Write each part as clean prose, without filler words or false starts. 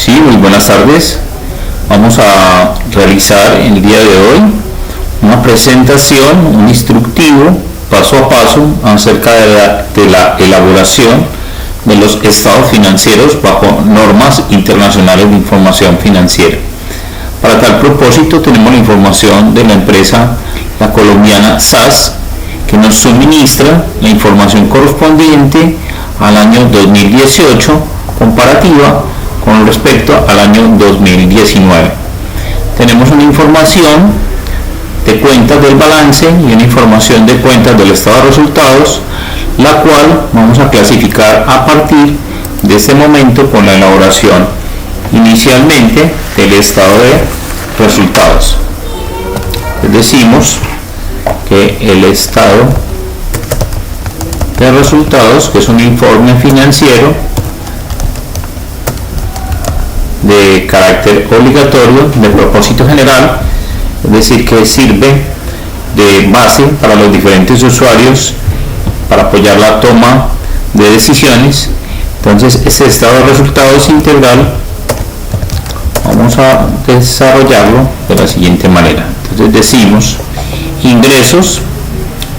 Sí, muy buenas tardes. Vamos a realizar el día de hoy una presentación, un instructivo paso a paso acerca de la elaboración de los estados financieros bajo normas internacionales de información financiera. Para tal propósito tenemos la información de la empresa, la colombiana SAS, que nos suministra la información correspondiente al año 2018 comparativa con respecto al año 2019. Tenemos una información de cuentas del balance y una información de cuentas del estado de resultados, la cual vamos a clasificar a partir de este momento con la elaboración inicialmente del estado de resultados. Les decimos que el estado de resultados, que es un informe financiero de carácter obligatorio, de propósito general, es decir, que sirve de base para los diferentes usuarios para apoyar la toma de decisiones. Entonces, este estado de resultados integral vamos a desarrollarlo de la siguiente manera. Entonces decimos ingresos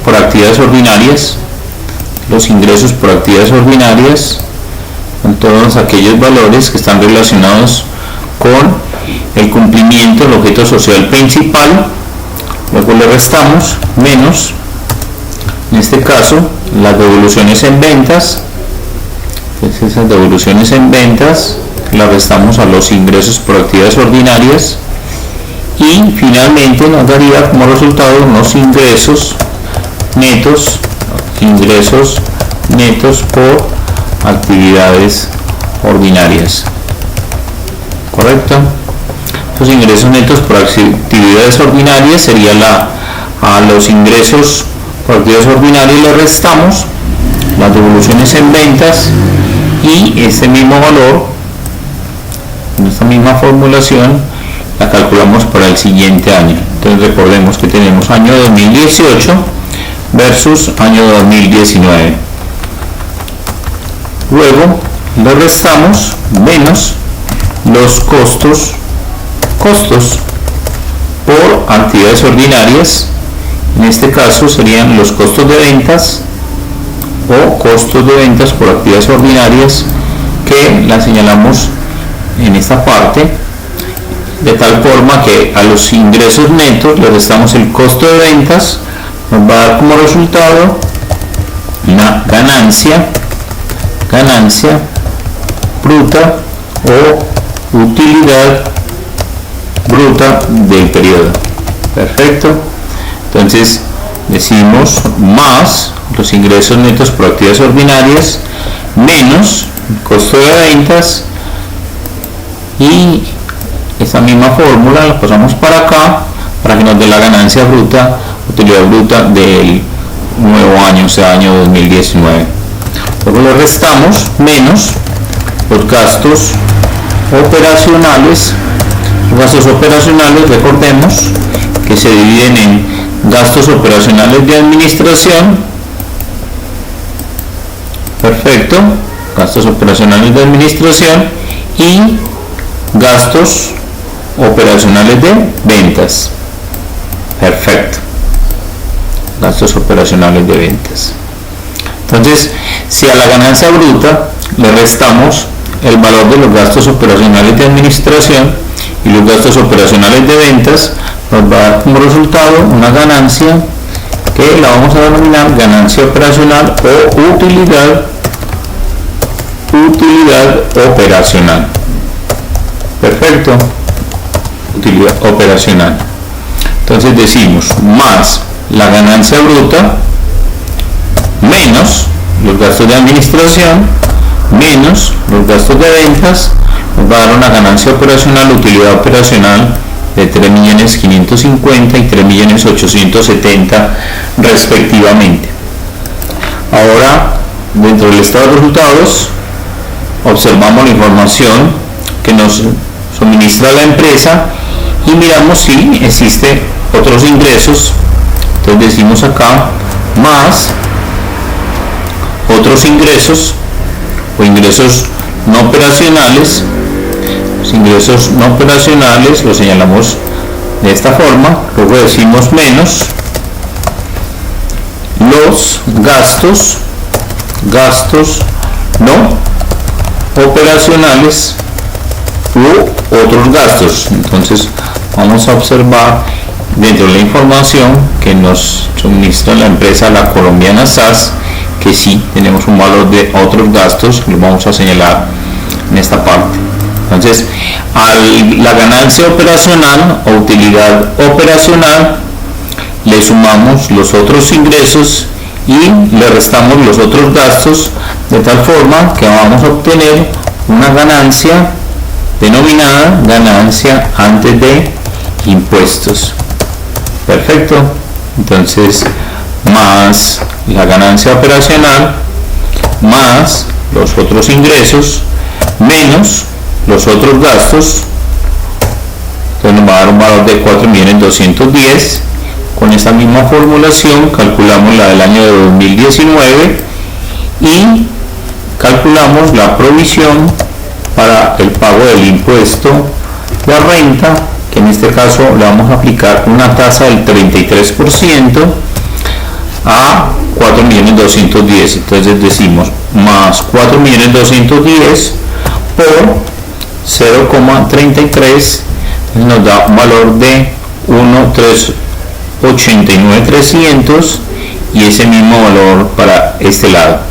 por actividades ordinarias. Los ingresos por actividades ordinarias son todos aquellos valores que están relacionados con el cumplimiento del objeto social principal. Luego le restamos menos, en este caso, las devoluciones en ventas. Entonces esas devoluciones en ventas las restamos a los ingresos por actividades ordinarias, y finalmente nos daría como resultado unos ingresos netos por actividades ordinarias. ¿Correcto? Los ingresos netos por actividades ordinarias sería a los ingresos por actividades ordinarias le restamos las devoluciones en ventas, y este mismo valor, en esta misma formulación, la calculamos para el siguiente año. Entonces recordemos que tenemos año 2018 versus año 2019. Luego le restamos menos los costos por actividades ordinarias. En este caso serían los costos de ventas o costos de ventas por actividades ordinarias, que la señalamos en esta parte, de tal forma que a los ingresos netos le restamos el costo de ventas. Nos va a dar como resultado una ganancia bruta o utilidad bruta del periodo. Perfecto. Entonces decimos más los ingresos netos por actividades ordinarias menos el costo de ventas, y esta misma fórmula la pasamos para acá para que nos dé la ganancia bruta, utilidad bruta del nuevo año, o sea, año 2019. Luego le restamos menos los gastos operacionales. Los gastos operacionales, recordemos que se dividen en gastos operacionales de administración. Perfecto. Gastos operacionales de administración y gastos operacionales de ventas. Perfecto. Gastos operacionales de ventas. Entonces, si a la ganancia bruta le restamos el valor de los gastos operacionales de administración y los gastos operacionales de ventas, nos va a dar como resultado una ganancia que la vamos a denominar ganancia operacional o utilidad operacional. Perfecto. Utilidad operacional. Entonces decimos más la ganancia bruta menos los gastos de administración menos los gastos de ventas, nos va a dar una ganancia operacional, utilidad operacional de 3.550.000 y 3.870.000 respectivamente. Ahora, dentro del estado de resultados, observamos la información que nos suministra la empresa y miramos si existe otros ingresos. Entonces decimos acá más otros ingresos o ingresos no operacionales Los ingresos no operacionales los señalamos de esta forma, luego decimos menos los gastos no operacionales u otros gastos. Entonces vamos a observar dentro de la información que nos suministra la empresa La Colombiana SAS que sí tenemos un valor de otros gastos, lo vamos a señalar en esta parte. Entonces a la ganancia operacional o utilidad operacional le sumamos los otros ingresos y le restamos los otros gastos, de tal forma que vamos a obtener una ganancia denominada ganancia antes de impuestos. Perfecto. Entonces más la ganancia operacional más los otros ingresos menos los otros gastos, entonces nos va a dar un valor de 4.210.000. Con esta misma formulación calculamos la del año de 2019 y calculamos la provisión para el pago del impuesto de renta, que en este caso le vamos a aplicar una tasa del 33% a 4.210.000. Entonces decimos más 4.210.000 por 0,33 nos da un valor de 1.389.300 y ese mismo valor para este lado.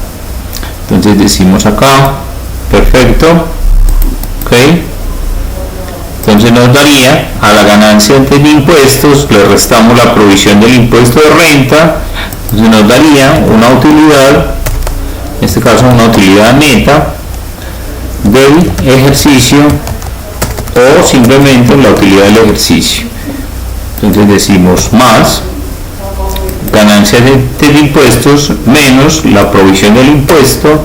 Entonces decimos acá, perfecto, ok. Entonces nos daría a la ganancia antes de impuestos, le restamos la provisión del impuesto de renta, entonces nos daría una utilidad, en este caso una utilidad neta del ejercicio o simplemente la utilidad del ejercicio. Entonces decimos más ganancia de impuestos menos la provisión del impuesto,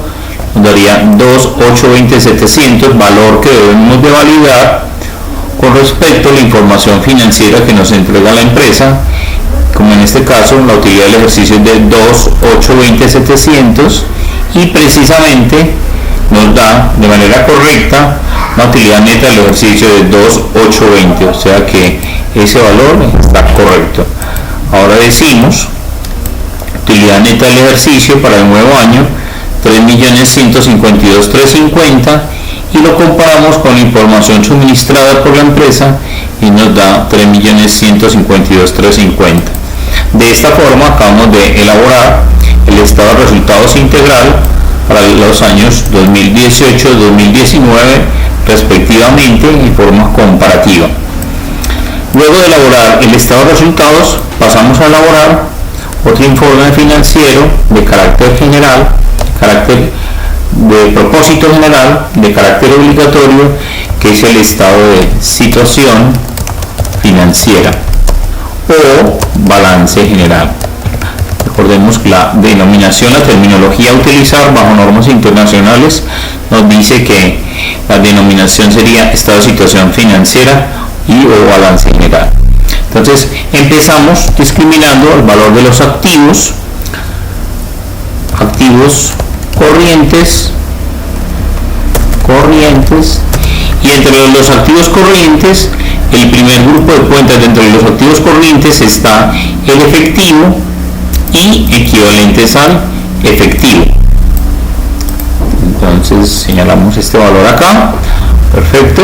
nos daría 2.820.700, valor que debemos de validar con respecto a la información financiera que nos entrega la empresa, como en este caso la utilidad del ejercicio es de 2.820.700 y precisamente nos da de manera correcta la utilidad neta del ejercicio de 2.820, o sea que ese valor está correcto. Ahora decimos utilidad neta del ejercicio para el nuevo año 3.152.350 y lo comparamos con la información suministrada por la empresa y nos da 3.152.350. De esta forma acabamos de elaborar el estado de resultados integral para los años 2018-2019 respectivamente en forma comparativa. Luego de elaborar el estado de resultados pasamos a elaborar otro informe financiero de carácter general, de propósito general, de carácter obligatorio, que es el estado de situación financiera o balance general. Recordemos que la denominación, la terminología a utilizar bajo normas internacionales nos dice que la denominación sería estado de situación financiera y o balance general. Entonces empezamos discriminando el valor de los activos corrientes, y entre los activos corrientes, el primer grupo de cuentas dentro de los activos corrientes está el efectivo y equivalentes al efectivo. Entonces señalamos este valor acá, perfecto.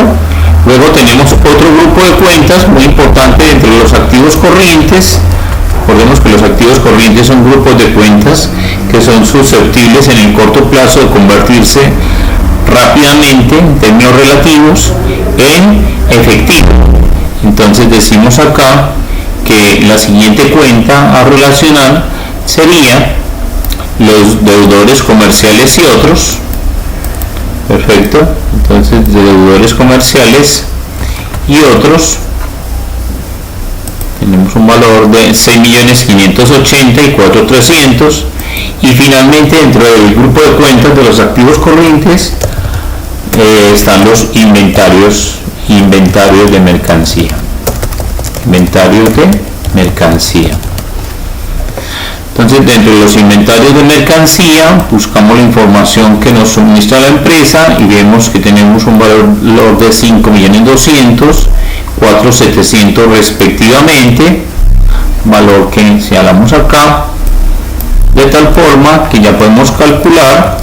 Luego tenemos otro grupo de cuentas muy importante entre los activos corrientes. Recordemos que los activos corrientes son grupos de cuentas que son susceptibles en el corto plazo de convertirse rápidamente en términos relativos en efectivo. Entonces decimos acá que la siguiente cuenta a relacionar sería los deudores comerciales y otros. Perfecto. Entonces deudores comerciales y otros tenemos un valor de 6.580.000 y finalmente dentro del grupo de cuentas de los activos corrientes están los inventarios de mercancía. Entonces, dentro de los inventarios de mercancía, buscamos la información que nos suministra la empresa y vemos que tenemos un valor de 5.200.000, 4.700.000 respectivamente, valor que señalamos acá, de tal forma que ya podemos calcular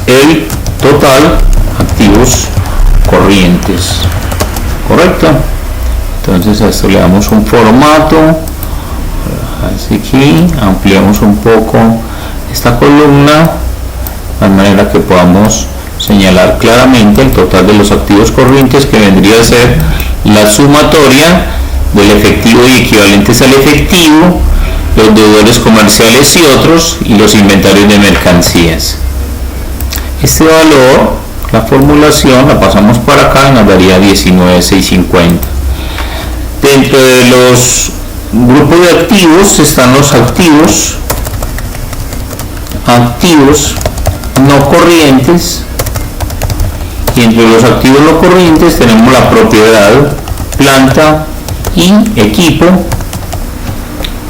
el total activos corrientes, ¿correcto? Entonces a esto le damos un formato, así aquí ampliamos un poco esta columna de manera que podamos señalar claramente el total de los activos corrientes, que vendría a ser la sumatoria del efectivo y equivalentes al efectivo, los deudores comerciales y otros, y los inventarios de mercancías. Este valor, la formulación la pasamos para acá y nos daría 19.650. Dentro de los grupos de activos están los activos no corrientes, y entre los activos no corrientes tenemos la propiedad, planta y equipo,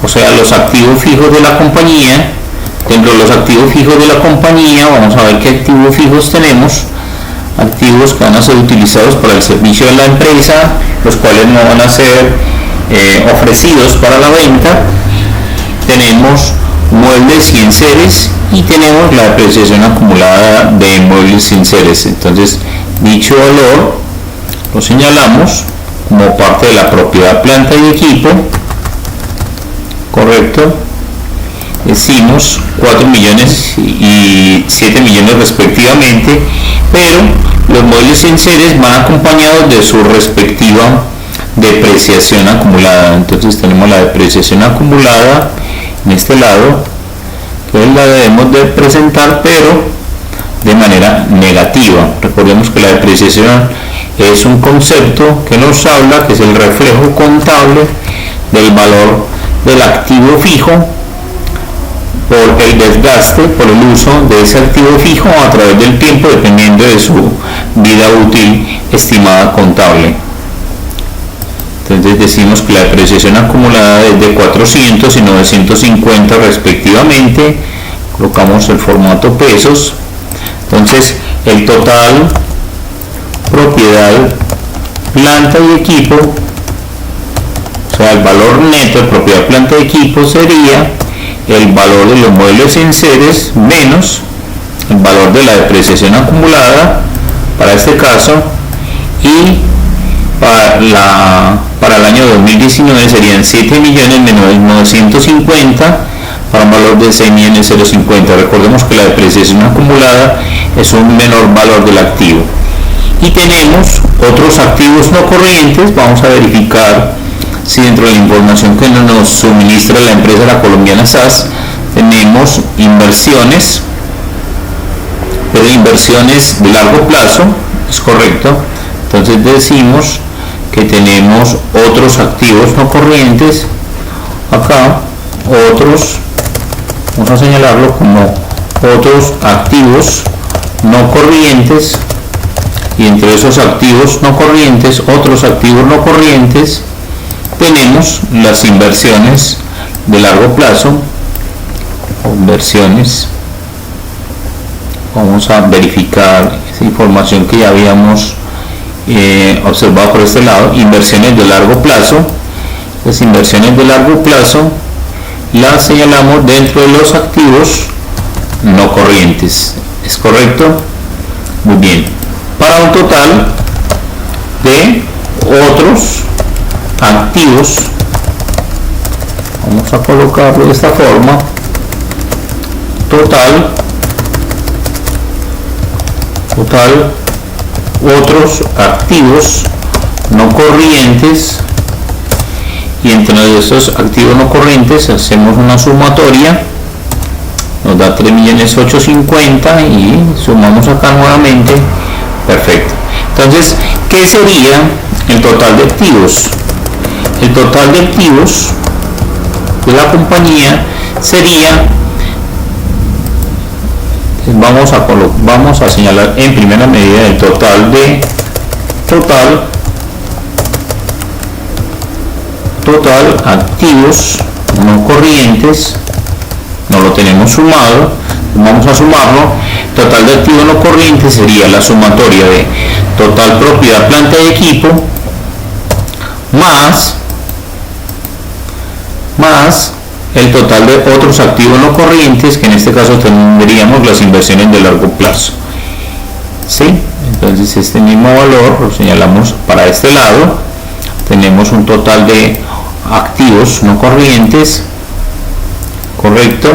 o sea, los activos fijos de la compañía. Dentro de los activos fijos de la compañía vamos a ver qué activos fijos tenemos: activos que van a ser utilizados para el servicio de la empresa, los cuales no van a ser ofrecidos para la venta. Tenemos muebles y enseres, y tenemos la depreciación acumulada de muebles y enseres. Entonces, dicho valor lo señalamos como parte de la propiedad, planta y equipo, correcto. Decimos 4 millones y 7 millones respectivamente, pero los muebles y enseres van acompañados de su respectiva depreciación acumulada. Entonces tenemos la depreciación acumulada en este lado, que la debemos de presentar, pero de manera negativa. Recordemos que la depreciación es un concepto que nos habla, que es el reflejo contable del valor del activo fijo por el desgaste, por el uso de ese activo fijo a través del tiempo, dependiendo de su vida útil estimada contable. Entonces decimos que la depreciación acumulada es de 400 y 950 respectivamente. Colocamos el formato pesos. Entonces el total propiedad, planta y equipo, o sea, el valor neto de propiedad, planta y equipo sería el valor de los muebles y enseres menos el valor de la depreciación acumulada para este caso, y para el año 2019 serían 7 millones menos 950 para un valor de 6.050.000. Recordemos que la depreciación acumulada es un menor valor del activo. Y tenemos otros activos no corrientes. Vamos a verificar si dentro de la información que nos suministra la empresa La Colombiana SAS tenemos inversiones, pero inversiones de largo plazo, es correcto. Entonces decimos que tenemos otros activos no corrientes, acá otros, vamos a señalarlo como otros activos no corrientes, y entre esos activos no corrientes, otros activos no corrientes, tenemos las inversiones de largo plazo, inversiones. Vamos a verificar esa información que ya habíamos observado por este lado. Inversiones de largo plazo. Las inversiones de largo plazo las señalamos dentro de los activos no corrientes, ¿es correcto? Muy bien. Para un total de otros activos, vamos a colocarlo de esta forma: total otros activos no corrientes, y entre estos activos no corrientes hacemos una sumatoria, nos da 3.850.000 y sumamos acá nuevamente. Perfecto. Entonces, ¿qué sería el total de activos? El total de activos de la compañía sería, vamos a señalar en primera medida el total activos no corrientes no lo tenemos sumado, vamos a sumarlo. Total de activos no corrientes sería la sumatoria de total propiedad, planta y equipo más el total de otros activos no corrientes, que en este caso tendríamos las inversiones de largo plazo. ¿Sí? Entonces este mismo valor lo señalamos para este lado. Tenemos un total de activos no corrientes, correcto.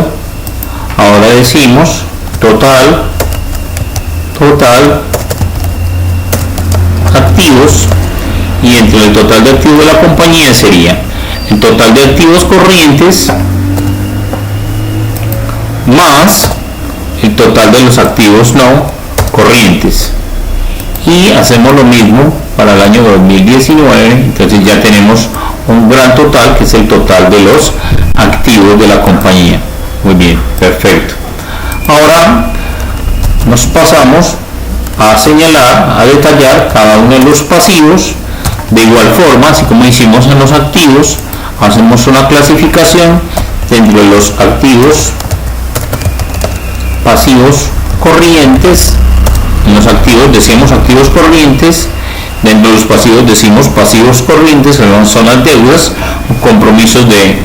Ahora decimos total activos, y entre el total de activos de la compañía sería el total de activos corrientes más el total de los activos no corrientes, y hacemos lo mismo para el año 2019. Entonces ya tenemos un gran total, que es el total de los activos de la compañía. Muy bien, perfecto. Ahora nos pasamos a señalar, a detallar cada uno de los pasivos. De igual forma, así como hicimos en los activos, hacemos una clasificación dentro de los activos pasivos corrientes. En los activos decimos activos corrientes, dentro de los pasivos decimos pasivos corrientes, que son las deudas o compromisos de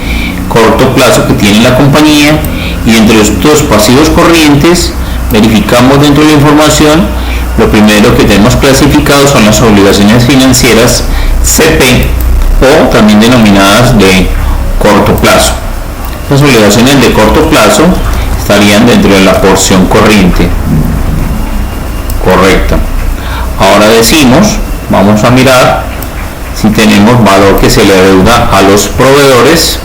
corto plazo que tiene la compañía, y entre estos pasivos corrientes verificamos dentro de la información. Lo primero que tenemos clasificado son las obligaciones financieras CP, o también denominadas de corto plazo. Las obligaciones de corto plazo estarían dentro de la porción corriente. Correcto. Ahora decimos, vamos a mirar si tenemos valor que se le deuda a los proveedores.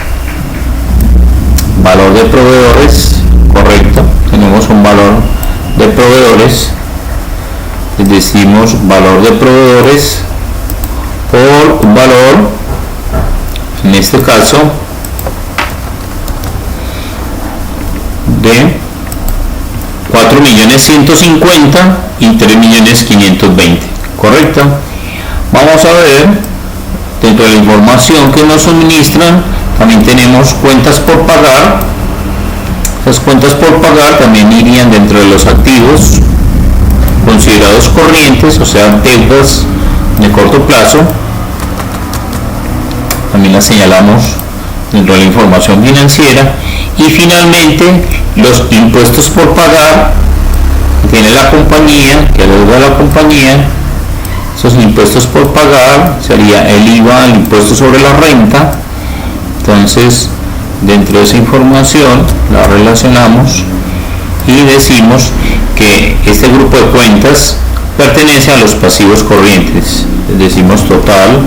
Valor de proveedores, correcto. Tenemos un valor de proveedores. Decimos valor de proveedores por un valor, en este caso, de 4.150.000 y 3.520.000, correcto. Vamos a ver dentro de la información que nos suministran, también tenemos cuentas por pagar. Las cuentas por pagar también irían dentro de los activos considerados corrientes, o sea, deudas de corto plazo. También las señalamos dentro de la información financiera. Y finalmente, los impuestos por pagar que tiene la compañía, que adeuda a la compañía. Esos impuestos por pagar sería el IVA, el impuesto sobre la renta. Entonces, dentro de esa información la relacionamos y decimos que este grupo de cuentas pertenece a los pasivos corrientes. Decimos total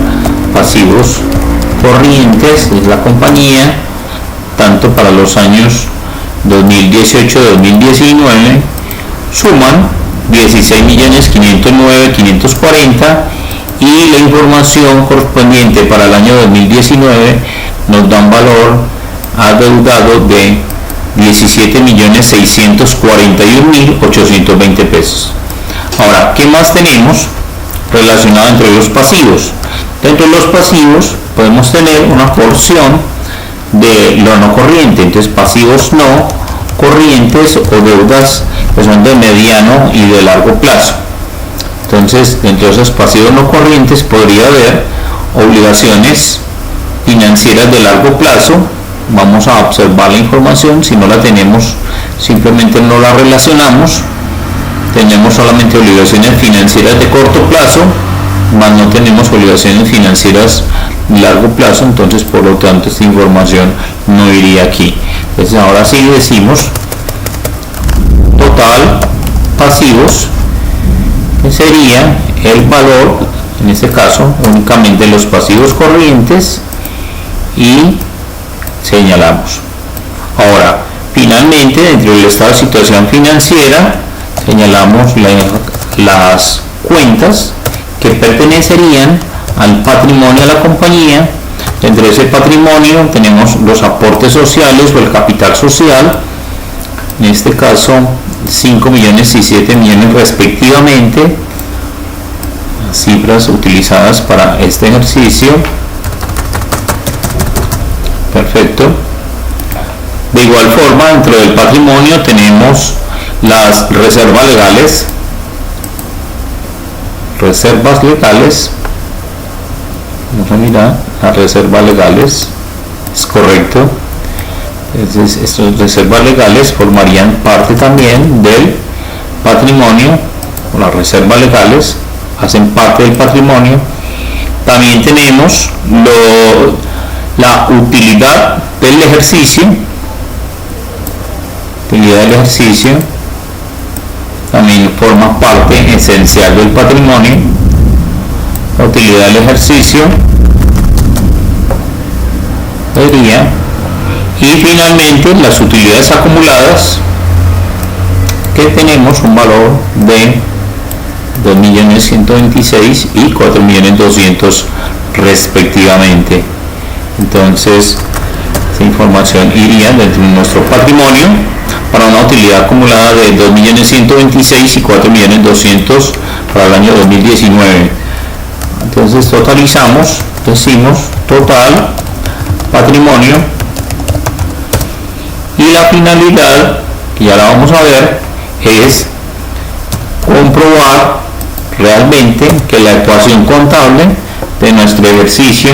pasivos corrientes es la compañía, tanto para los años 2018-2019 suman 16.509.540, y la información correspondiente para el año 2019 nos da un valor adeudado de 17.641.820 pesos. Ahora, ¿qué más tenemos relacionado entre los pasivos? Dentro de los pasivos podemos tener una porción de lo no corriente, entonces pasivos no corrientes o deudas que son de mediano y de largo plazo. Entonces, dentro de esos pasivos no corrientes podría haber obligaciones financieras de largo plazo. Vamos a observar la información. Si no la tenemos, simplemente no la relacionamos. Tenemos solamente obligaciones financieras de corto plazo, más no tenemos obligaciones financieras de largo plazo. Entonces, por lo tanto, esta información no iría aquí. Entonces, ahora sí decimos total pasivos, que sería el valor, en este caso únicamente los pasivos corrientes, y señalamos. Ahora, finalmente, dentro del estado de situación financiera señalamos las cuentas que pertenecerían al patrimonio de la compañía. Dentro de ese patrimonio tenemos los aportes sociales o el capital social, en este caso 5 millones y 7 millones respectivamente, cifras utilizadas para este ejercicio. Perfecto. De igual forma, dentro del patrimonio tenemos las reservas legales. Vamos a mirar las reservas legales. Es correcto. Entonces, estas reservas legales formarían parte también del patrimonio, o las reservas legales hacen parte del patrimonio. También tenemos la utilidad del ejercicio. Utilidad del ejercicio también forma parte esencial del patrimonio. La utilidad del ejercicio sería. Y finalmente las utilidades acumuladas, que tenemos un valor de 2.126.000 y 4.200.000 respectivamente. Entonces, esta información iría dentro de nuestro patrimonio para una utilidad acumulada de 2.126.000 y 4.200.000 para el año 2019. Entonces totalizamos, decimos total patrimonio, y la finalidad, que ya la vamos a ver, es comprobar realmente que la ecuación contable de nuestro ejercicio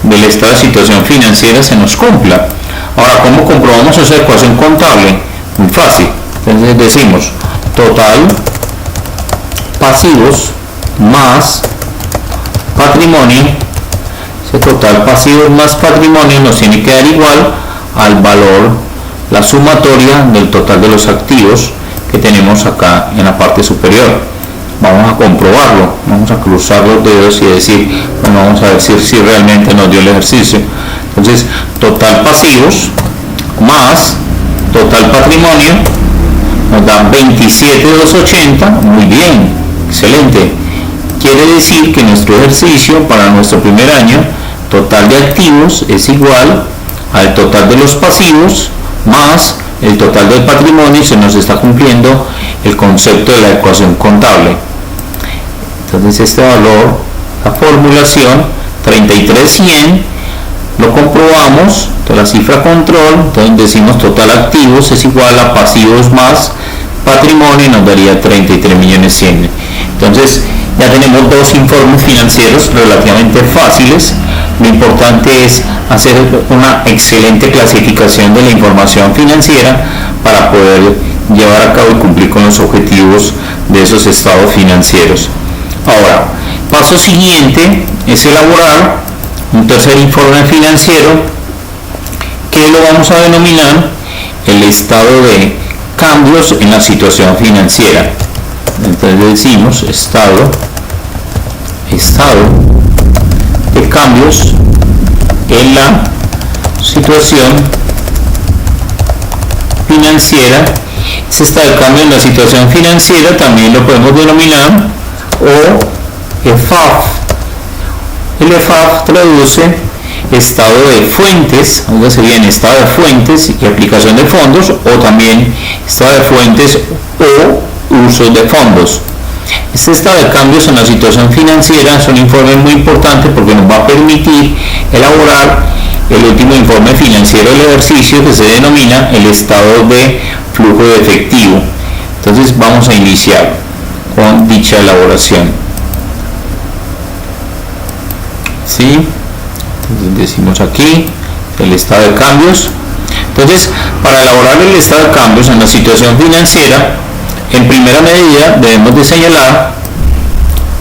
del estado de situación financiera se nos cumpla. Ahora, ¿cómo comprobamos esa ecuación contable? Muy fácil. Entonces decimos total pasivos más patrimonio. Ese total pasivos más patrimonio nos tiene que dar igual al valor, la sumatoria del total de los activos que tenemos acá en la parte superior. Vamos a comprobarlo, vamos a cruzar los dedos y decir, bueno, vamos a decir si realmente nos dio el ejercicio. Entonces, total pasivos más total patrimonio nos da 27.280. Muy bien, excelente. Quiere decir que nuestro ejercicio para nuestro primer año, total de activos es igual al total de los pasivos más el total del patrimonio, y se nos está cumpliendo el concepto de la ecuación contable. Entonces este valor, la formulación 33.100, lo comprobamos, de la cifra control, entonces decimos total activos es igual a pasivos más patrimonio, y nos daría 33.100.000. Entonces ya tenemos dos informes financieros relativamente fáciles. Lo importante es hacer una excelente clasificación de la información financiera para poder llevar a cabo y cumplir con los objetivos de esos estados financieros. Ahora, paso siguiente es elaborar un tercer informe financiero, que lo vamos a denominar el estado de cambios en la situación financiera. Entonces decimos estado de cambios en la situación financiera. Ese estado de cambio en la situación financiera también lo podemos denominar EFAF. El EFAF traduce estado de fuentes, algo sería en estado de fuentes y aplicación de fondos, o también estado de fuentes o uso de fondos. Este estado de cambios en la situación financiera es un informe muy importante porque nos va a permitir elaborar el último informe financiero del ejercicio, que se denomina el estado de flujo de efectivo. Entonces vamos a iniciar con dicha elaboración. ¿Sí? Entonces decimos aquí el estado de cambios. Entonces, para elaborar el estado de cambios en la situación financiera, en primera medida debemos de señalar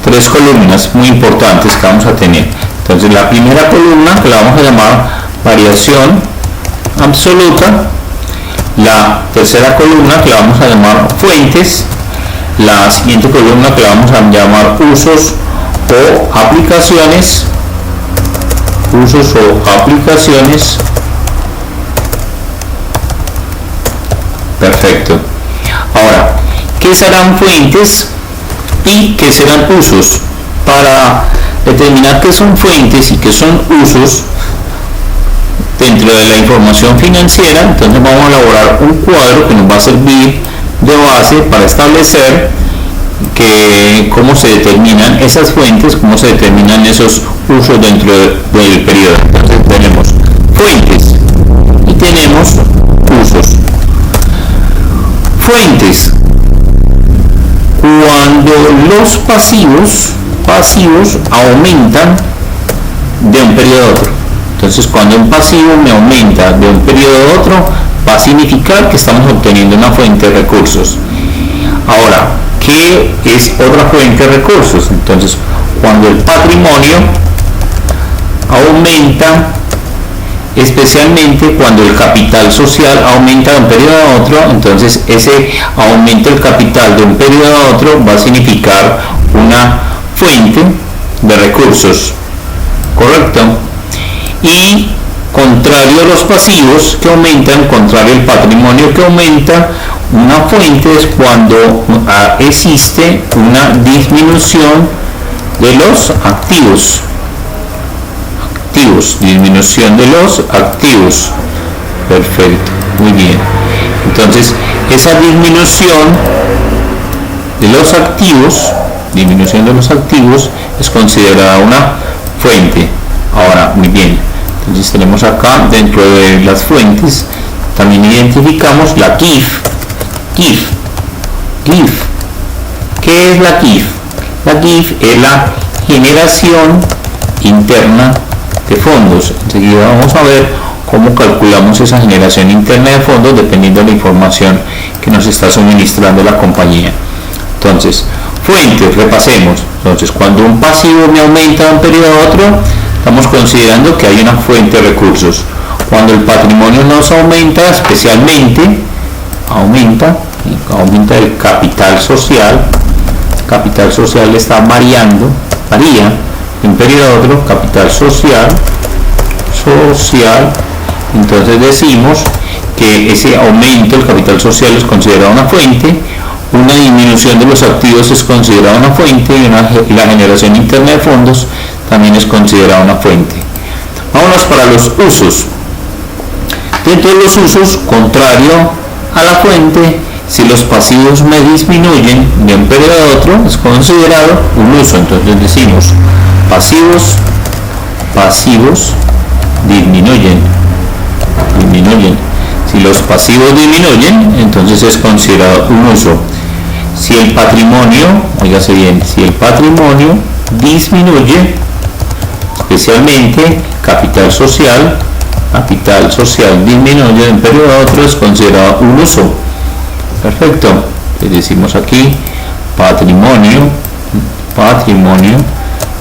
tres columnas muy importantes que vamos a tener. Entonces, la primera columna, que la vamos a llamar variación absoluta. La tercera columna, que la vamos a llamar fuentes. La siguiente columna, que la vamos a llamar usos o aplicaciones. Usos o aplicaciones. Perfecto. Ahora, ¿qué serán fuentes y qué serán usos? Para determinar qué son fuentes y qué son usos dentro de la información financiera, entonces vamos a elaborar un cuadro que nos va a servir de base para establecer cómo se determinan esas fuentes, cómo se determinan esos usos dentro del periodo. Entonces tenemos fuentes y tenemos fuentes. Cuando los pasivos aumentan de un periodo a otro. Entonces, cuando un pasivo me aumenta de un periodo a otro, va a significar que estamos obteniendo una fuente de recursos. Ahora, ¿qué es otra fuente de recursos? Entonces, cuando el patrimonio aumenta, especialmente cuando el capital social aumenta de un periodo a otro, entonces ese aumento del capital de un periodo a otro va a significar una fuente de recursos, ¿correcto? Y contrario a los pasivos que aumentan, contrario al patrimonio que aumenta, una fuente es cuando existe una disminución de los activos. Disminución de los activos. Perfecto, muy bien. Entonces, esa disminución de los activos es considerada una fuente. Ahora, muy bien. Entonces tenemos acá, dentro de las fuentes, también identificamos la GIF. ¿Qué es la GIF? La GIF es la generación interna de fondos. Enseguida vamos a ver cómo calculamos esa generación interna de fondos dependiendo de la información que nos está suministrando la compañía. Entonces, fuentes, repasemos. Entonces, cuando un pasivo me aumenta de un periodo a otro, estamos considerando que hay una fuente de recursos. Cuando el patrimonio nos aumenta, especialmente aumenta el capital social. El capital social está varía de un periodo a otro, capital social, entonces decimos que ese aumento del capital social es considerado una fuente, una disminución de los activos es considerada una fuente y la generación interna de fondos también es considerada una fuente. Vámonos para los usos. Dentro de los usos, contrario a la fuente, si los pasivos me disminuyen de un periodo a otro, es considerado un uso. Entonces decimos pasivos disminuyen. Si los pasivos disminuyen, entonces es considerado un uso. Si el patrimonio, óigase bien, si el patrimonio disminuye, especialmente capital social disminuye de un periodo a otro, es considerado un uso. Perfecto. Le decimos aquí patrimonio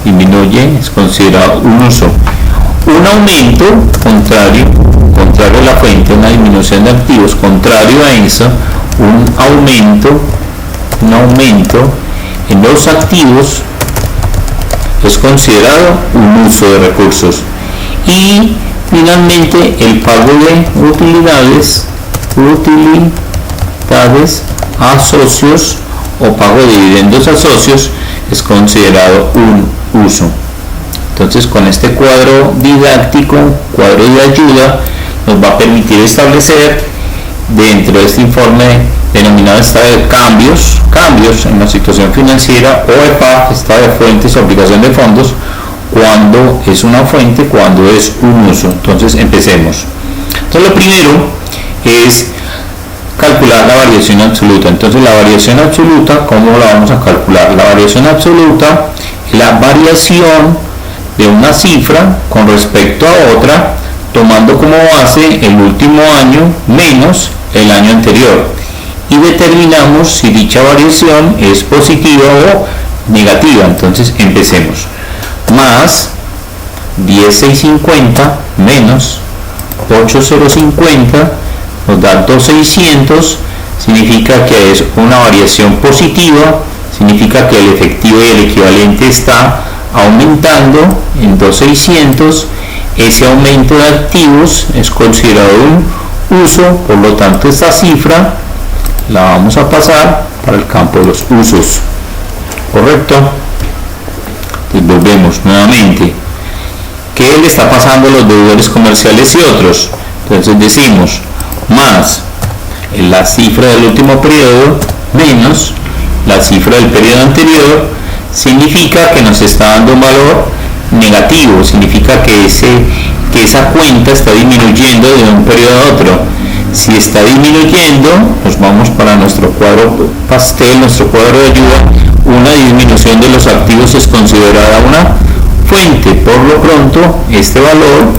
disminuye, es considerado un uso. Un aumento, contrario a la fuente, una disminución de activos, contrario a eso, un aumento en los activos es considerado un uso de recursos. Y finalmente el pago de utilidades a socios o pago de dividendos a socios es considerado un uso. Entonces, con este cuadro didáctico, cuadro de ayuda, nos va a permitir establecer dentro de este informe denominado estado de cambios en la situación financiera, o EPA, estado de fuentes, obligación de fondos, cuando es una fuente, cuando es un uso. Entonces, empecemos. Entonces, lo primero es calcular la variación absoluta. Entonces, la variación absoluta, ¿cómo la vamos a calcular? La variación absoluta es la variación de una cifra con respecto a otra, tomando como base el último año menos el año anterior, y determinamos si dicha variación es positiva o negativa. Entonces empecemos. Más 10,650 menos 8,050 nos da 2,600, significa que es una variación positiva, significa que el efectivo y el equivalente está aumentando en 2,600. Ese aumento de activos es considerado un uso, por lo tanto esta cifra la vamos a pasar para el campo de los usos, ¿correcto? Entonces volvemos nuevamente. ¿Qué le está pasando a los deudores comerciales y otros? Entonces decimos más la cifra del último periodo menos la cifra del periodo anterior, significa que nos está dando un valor negativo, significa que esa cuenta está disminuyendo de un periodo a otro. Si está disminuyendo, nos vamos para nuestro cuadro pastel, nuestro cuadro de ayuda. Una disminución de los activos es considerada una fuente. Por lo pronto, este valor,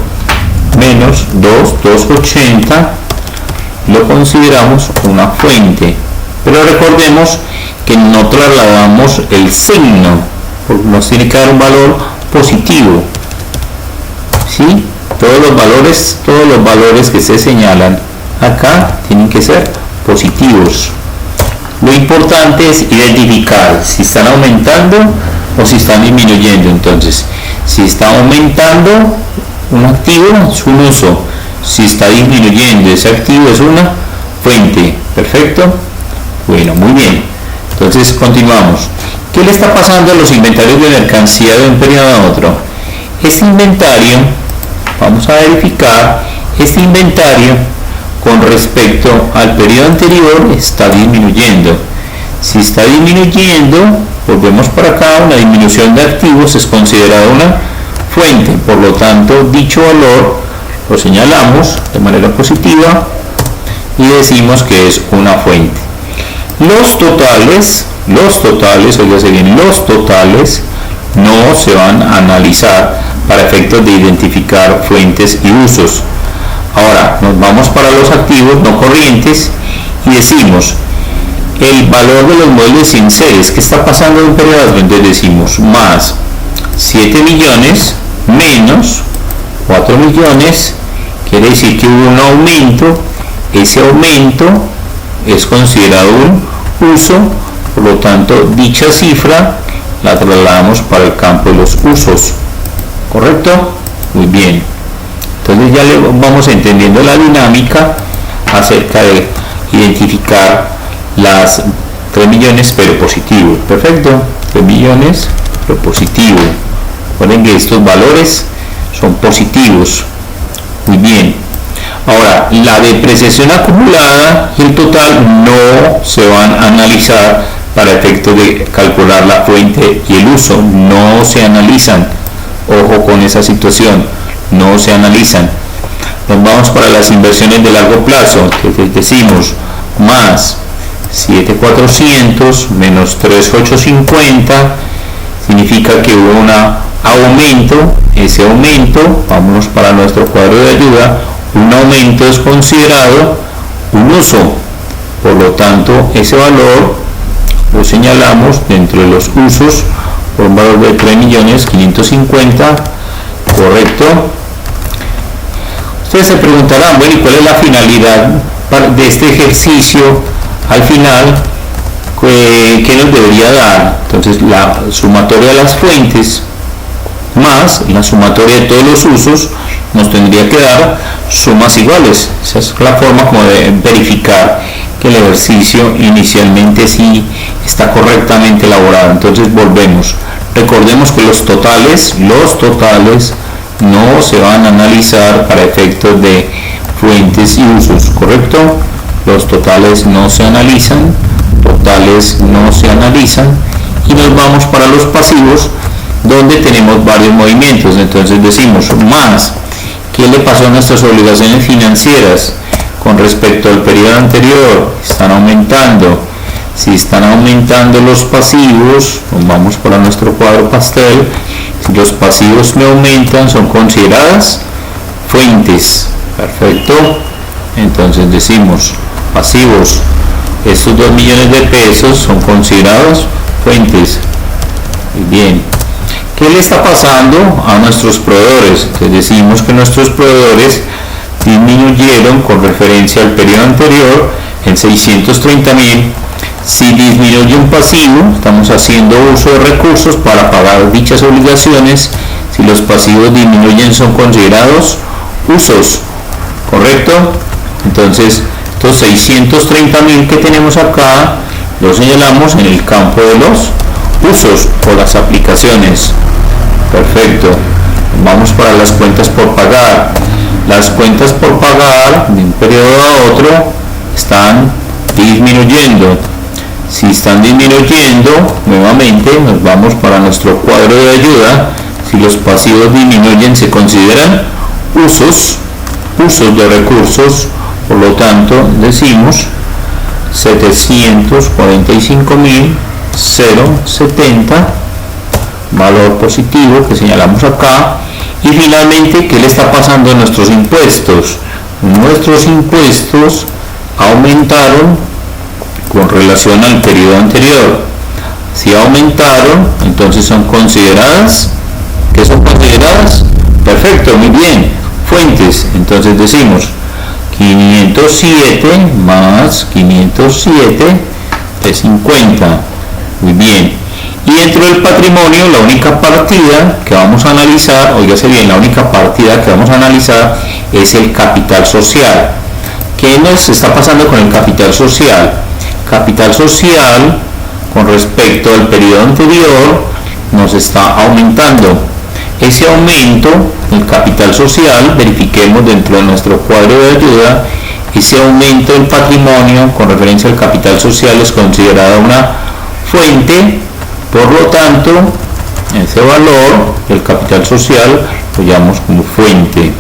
menos 2,280, lo consideramos una fuente. Pero recordemos que no trasladamos el signo, porque nos tiene que dar un valor positivo. ¿Sí? Todos los valores que se señalan acá tienen que ser positivos. Lo importante es identificar si están aumentando o si están disminuyendo. Entonces, si está aumentando un activo, es un uso. Si está disminuyendo ese activo, es una fuente. ¿Perfecto? Bueno, muy bien. Entonces, continuamos. ¿Qué le está pasando a los inventarios de mercancía de un periodo a otro? Este inventario, vamos a verificar, este inventario con respecto al periodo anterior está disminuyendo. Si está disminuyendo, volvemos para acá, una disminución de activos es considerada una fuente. Por lo tanto, dicho valor lo señalamos de manera positiva y decimos que es una fuente. Los totales, oígase bien, los totales no se van a analizar para efectos de identificar fuentes y usos. Ahora nos vamos para los activos no corrientes y decimos el valor de los muebles sin series. ¿Qué está pasando en un periodo? Entonces decimos más 7 millones menos 4 millones, quiere decir que hubo un aumento. Ese aumento es considerado un uso, por lo tanto dicha cifra la trasladamos para el campo de los usos. ¿Correcto? Muy bien. Entonces ya le vamos entendiendo la dinámica acerca de identificar las 3 millones pero positivo. Perfecto. 3 millones pero positivo. Recuerden que estos valores son positivos. Muy bien. Ahora, la depreciación acumulada y el total no se van a analizar para efectos de calcular la fuente y el uso. No se analizan. Ojo con esa situación. No se analizan. Nos vamos para las inversiones de largo plazo, que decimos más 7,400 menos 3,850, significa que hubo un aumento. Ese aumento, vámonos para nuestro cuadro de ayuda, un aumento es considerado un uso. Por lo tanto, ese valor lo señalamos dentro de los usos por un valor de 3.550.000, correcto. Ustedes se preguntarán, bueno, ¿y cuál es la finalidad de este ejercicio? Al final, ¿qué nos debería dar? Entonces, la sumatoria de las fuentes más la sumatoria de todos los usos nos tendría que dar sumas iguales. Esa es la forma como de verificar que el ejercicio inicialmente sí está correctamente elaborado. Entonces volvemos. Recordemos que los totales no se van a analizar para efectos de fuentes y usos, ¿correcto? Los totales no se analizan, y nos vamos para los pasivos, donde tenemos varios movimientos. Entonces decimos más, ¿qué le pasó a nuestras obligaciones financieras con respecto al periodo anterior? Están aumentando. Si están aumentando los pasivos, nos vamos para nuestro cuadro pastel. Si los pasivos me aumentan, son consideradas fuentes. Perfecto. Entonces decimos pasivos, estos 2 millones de pesos son considerados fuentes. Muy bien. ¿Qué le está pasando a nuestros proveedores? Entonces decimos que nuestros proveedores disminuyeron con referencia al periodo anterior en 630.000. Si disminuye un pasivo, estamos haciendo uso de recursos para pagar dichas obligaciones. Si los pasivos disminuyen, son considerados usos, ¿correcto? Entonces, estos 630.000 que tenemos acá, los señalamos en el campo de los usos o las aplicaciones. Perfecto. Vamos para las cuentas por pagar. Las cuentas por pagar de un periodo a otro están disminuyendo. Si están disminuyendo, nuevamente nos vamos para nuestro cuadro de ayuda. Si los pasivos disminuyen, se consideran usos de recursos. Por lo tanto, decimos 745.070, valor positivo que señalamos acá. Y finalmente, ¿qué le está pasando a nuestros impuestos? Nuestros impuestos aumentaron con relación al periodo anterior. Si aumentaron, entonces son consideradas. ¿Qué son consideradas? Perfecto, muy bien. Fuentes. Entonces decimos 507 más 507 es 50. Muy bien. Y dentro del patrimonio, la única partida que vamos a analizar, oígase bien, la única partida que vamos a analizar es el capital social. ¿Qué nos está pasando con el capital social? Capital social, con respecto al periodo anterior, nos está aumentando. Ese aumento, el capital social, verifiquemos dentro de nuestro cuadro de ayuda, ese aumento del patrimonio con referencia al capital social es considerada una fuente. Por lo tanto, ese valor, el capital social, lo llamamos como fuente.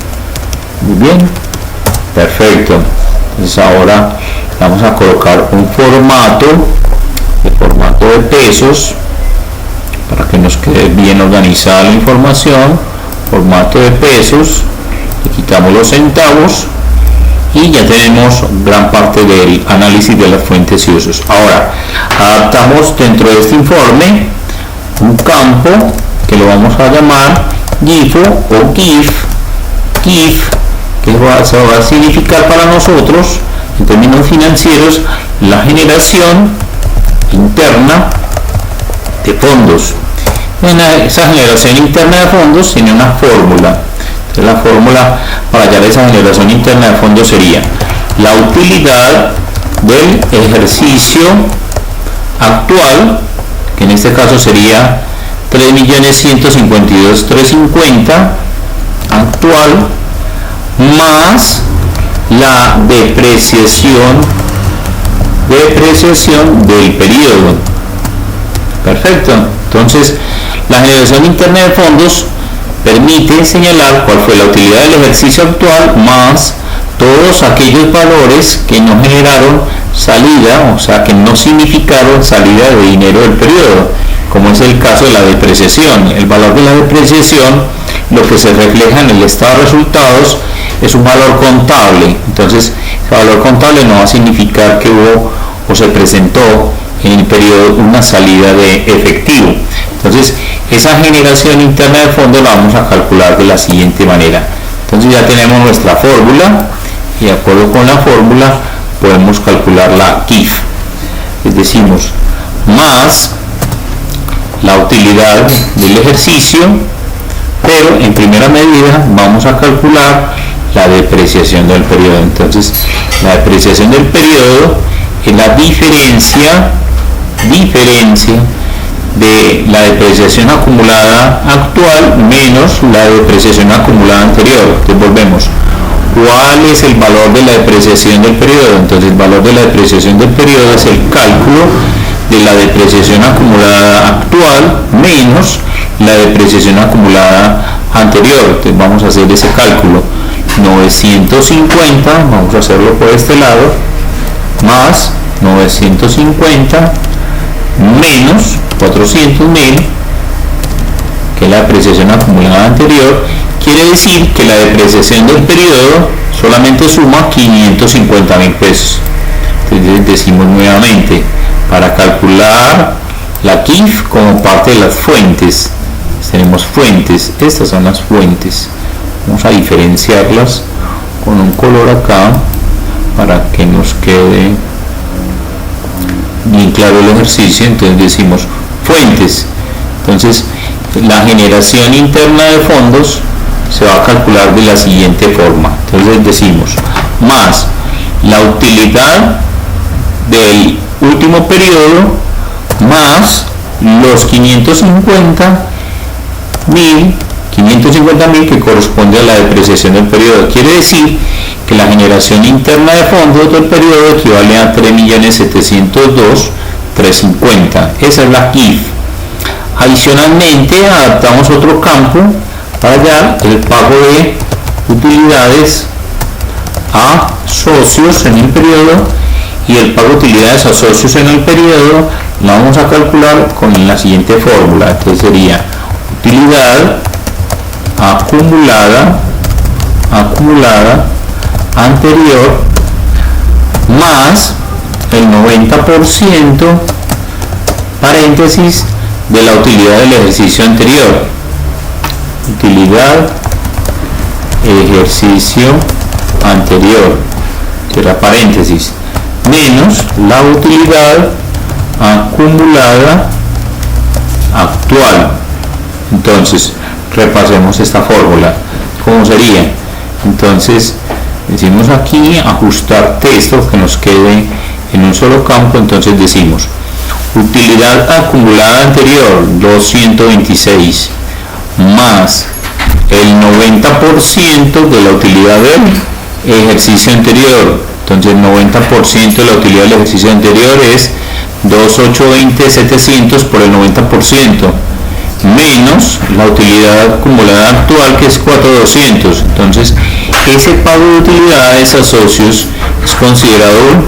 Muy bien, perfecto. Entonces ahora vamos a colocar un formato, el formato de pesos, para que nos quede bien organizada la información. Formato de pesos, le quitamos los centavos y ya tenemos gran parte del análisis de las fuentes y usos. Ahora, adaptamos dentro de este informe un campo que lo vamos a llamar GIFO o GIF, que va a significar para nosotros, en términos financieros, la generación interna de fondos. Esa generación interna de fondos tiene una fórmula. Entonces, la fórmula para hallar esa generación interna de fondos sería la utilidad del ejercicio actual, que en este caso sería 3.152.350 actual, más la depreciación del periodo. Perfecto. Entonces, la generación interna de fondos permite señalar cuál fue la utilidad del ejercicio actual más todos aquellos valores que no generaron salida, o sea, que no significaron salida de dinero del periodo, como es el caso de la depreciación. El valor de la depreciación, lo que se refleja en el estado de resultados, es un valor contable. Entonces, ese valor contable no va a significar que hubo o se presentó en el periodo una salida de efectivo. Entonces, esa generación interna de fondos la vamos a calcular de la siguiente manera. Entonces ya tenemos nuestra fórmula y de acuerdo con la fórmula podemos calcular la GIF. Les decimos más la utilidad del ejercicio, pero en primera medida vamos a calcular la depreciación del periodo. Entonces, la depreciación del periodo es la diferencia de la depreciación acumulada actual menos la depreciación acumulada anterior. Entonces volvemos. ¿Cuál es el valor de la depreciación del periodo? Entonces el valor de la depreciación del periodo es el cálculo de la depreciación acumulada actual menos la depreciación acumulada anterior. Entonces vamos a hacer ese cálculo. 950, vamos a hacerlo por este lado, más 950 menos 400.000, que es la depreciación acumulada anterior, quiere decir que la depreciación del periodo solamente suma 550.000 pesos. Entonces decimos nuevamente, para calcular la GIF como parte de las fuentes, tenemos fuentes, estas son las fuentes, vamos a diferenciarlas con un color acá para que nos quede bien claro el ejercicio. Entonces decimos fuentes. Entonces la generación interna de fondos se va a calcular de la siguiente forma. Entonces decimos más la utilidad del último periodo más los 550.000 que corresponde a la depreciación del periodo. Quiere decir que la generación interna de fondos del periodo equivale a 3.702.350. Esa es la GIF. Adicionalmente, adaptamos otro campo para hallar el pago de utilidades a socios en el periodo y el pago de utilidades a socios en el periodo lo vamos a calcular con la siguiente fórmula, que sería utilidad acumulada anterior más el 90% paréntesis de la utilidad del ejercicio anterior. Utilidad ejercicio anterior, cierra paréntesis, menos la utilidad acumulada actual. Entonces repasemos esta fórmula. ¿Cómo sería? Entonces decimos aquí ajustar texto que nos quede en un solo campo. Entonces decimos utilidad acumulada anterior 226 más el 90% de la utilidad del ejercicio anterior. Entonces 90% de la utilidad del ejercicio anterior es 2.820.700 por el 90% menos la utilidad acumulada actual, que es 4.200. Entonces ese pago de utilidades a socios es considerado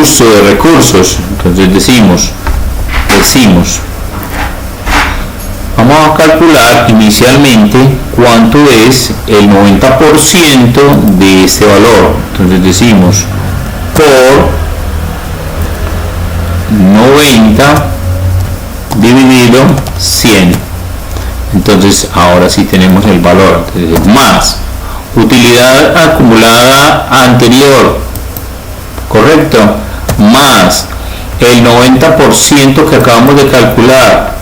uso de recursos. Entonces decimos vamos a calcular inicialmente cuánto es el 90% de este valor. Entonces decimos por 90 dividido 100. Entonces ahora sí tenemos el valor. Entonces, más utilidad acumulada anterior, correcto, más el 90% que acabamos de calcular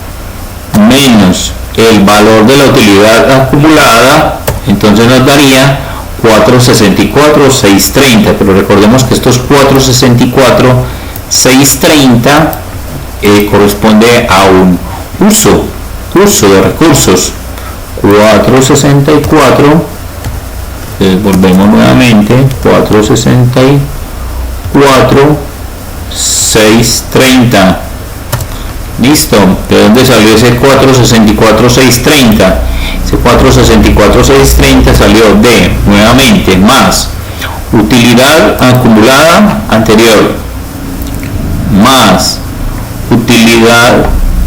menos el valor de la utilidad acumulada, entonces nos daría 464.630, pero recordemos que estos 464.630 corresponde a un uso de recursos. 464, volvemos nuevamente, 464.630. Listo. ¿De dónde salió ese 464.630? Ese 464.630 salió de, nuevamente, más utilidad acumulada anterior más utilidad,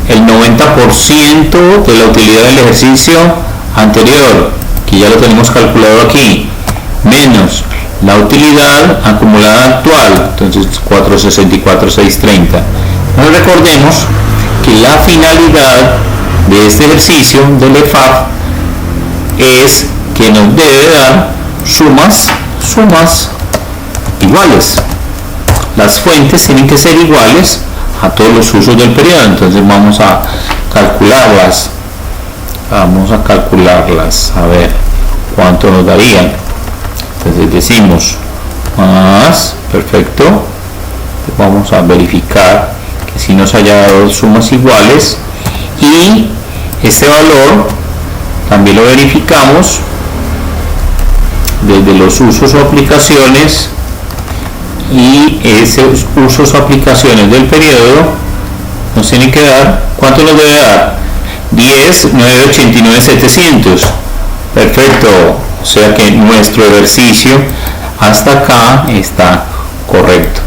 el 90% de la utilidad del ejercicio anterior, que ya lo tenemos calculado aquí, menos la utilidad acumulada actual, entonces 464.630. Nos recordemos que la finalidad de este ejercicio del EFAF es que nos debe dar sumas iguales. Las fuentes tienen que ser iguales a todos los usos del periodo. Entonces vamos a calcularlas. A ver cuánto nos darían. Entonces decimos más, perfecto. Vamos a verificar que si nos haya dado sumas iguales, y este valor también lo verificamos desde los usos o aplicaciones, y esos usos o aplicaciones del periodo nos tienen que dar, ¿cuánto nos debe dar? 10.989.700. Perfecto, o sea que nuestro ejercicio hasta acá está correcto.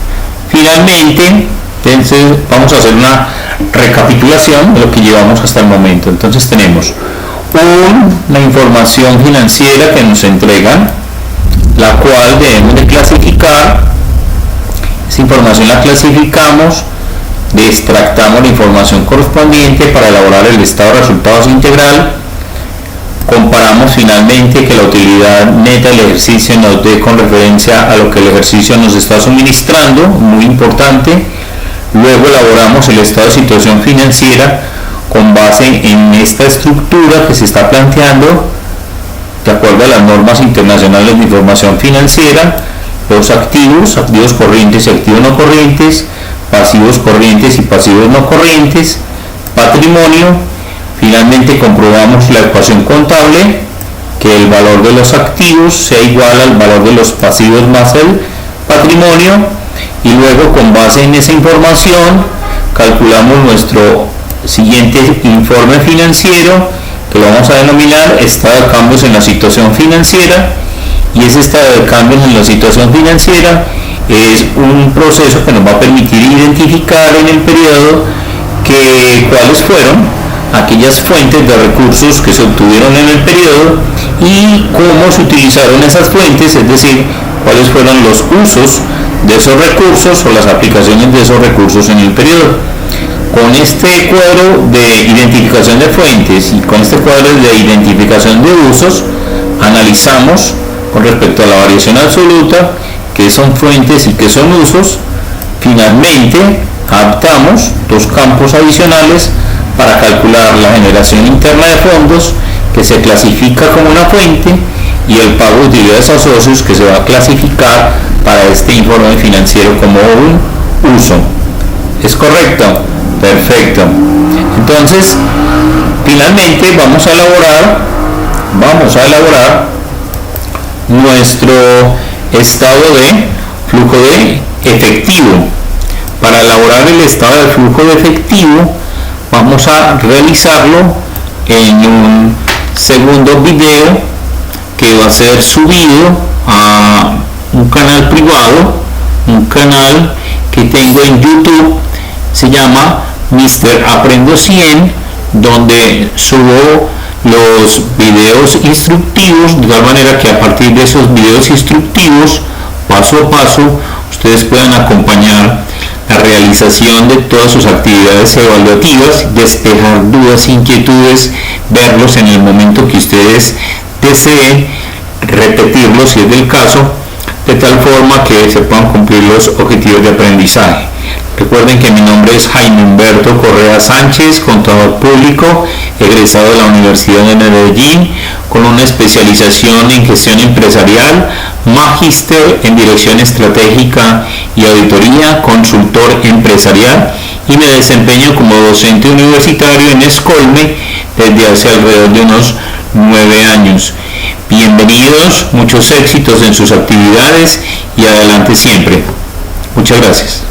Finalmente, entonces vamos a hacer una recapitulación de lo que llevamos hasta el momento. Entonces tenemos la información financiera que nos entregan, la cual debemos de clasificar. Esa información la clasificamos, extractamos la información correspondiente para elaborar el estado de resultados integral, comparamos finalmente que la utilidad neta del ejercicio nos dé con referencia a lo que el ejercicio nos está suministrando, muy importante. Luego elaboramos el estado de situación financiera con base en esta estructura que se está planteando de acuerdo a las normas internacionales de información financiera: los activos corrientes y activos no corrientes, pasivos corrientes y pasivos no corrientes, patrimonio. Finalmente comprobamos la ecuación contable, que el valor de los activos sea igual al valor de los pasivos más el patrimonio, y luego con base en esa información calculamos nuestro siguiente informe financiero, que lo vamos a denominar estado de cambios en la situación financiera, y ese estado de cambios en la situación financiera es un proceso que nos va a permitir identificar en el periodo cuáles fueron aquellas fuentes de recursos que se obtuvieron en el periodo y cómo se utilizaron esas fuentes, es decir, cuáles fueron los usos de esos recursos o las aplicaciones de esos recursos en el periodo. Con este cuadro de identificación de fuentes y con este cuadro de identificación de usos, analizamos con respecto a la variación absoluta qué son fuentes y qué son usos. Finalmente, adaptamos dos campos adicionales para calcular la generación interna de fondos, que se clasifica como una fuente, y el pago de utilidades a socios, que se va a clasificar para este informe financiero como un uso. ¿Es correcto? Perfecto. Entonces, finalmente vamos a elaborar nuestro estado de flujo de efectivo. Para elaborar el estado de flujo de efectivo, vamos a realizarlo en un segundo video que va a ser subido a un canal privado, un canal que tengo en YouTube, se llama Mr. Aprendo 100, donde subo los videos instructivos, de tal manera que a partir de esos videos instructivos, paso a paso, ustedes puedan acompañar la realización de todas sus actividades evaluativas, despejar dudas, inquietudes, verlos en el momento que ustedes deseen, repetirlos si es del caso, de tal forma que se puedan cumplir los objetivos de aprendizaje. Recuerden que mi nombre es Jaime Humberto Correa Sánchez, contador público, egresado de la Universidad de Medellín, con una especialización en gestión empresarial, magíster en dirección estratégica y auditoría, consultor empresarial, y me desempeño como docente universitario en Escolme desde hace alrededor de unos 9 años. Bienvenidos, muchos éxitos en sus actividades y adelante siempre. Muchas gracias.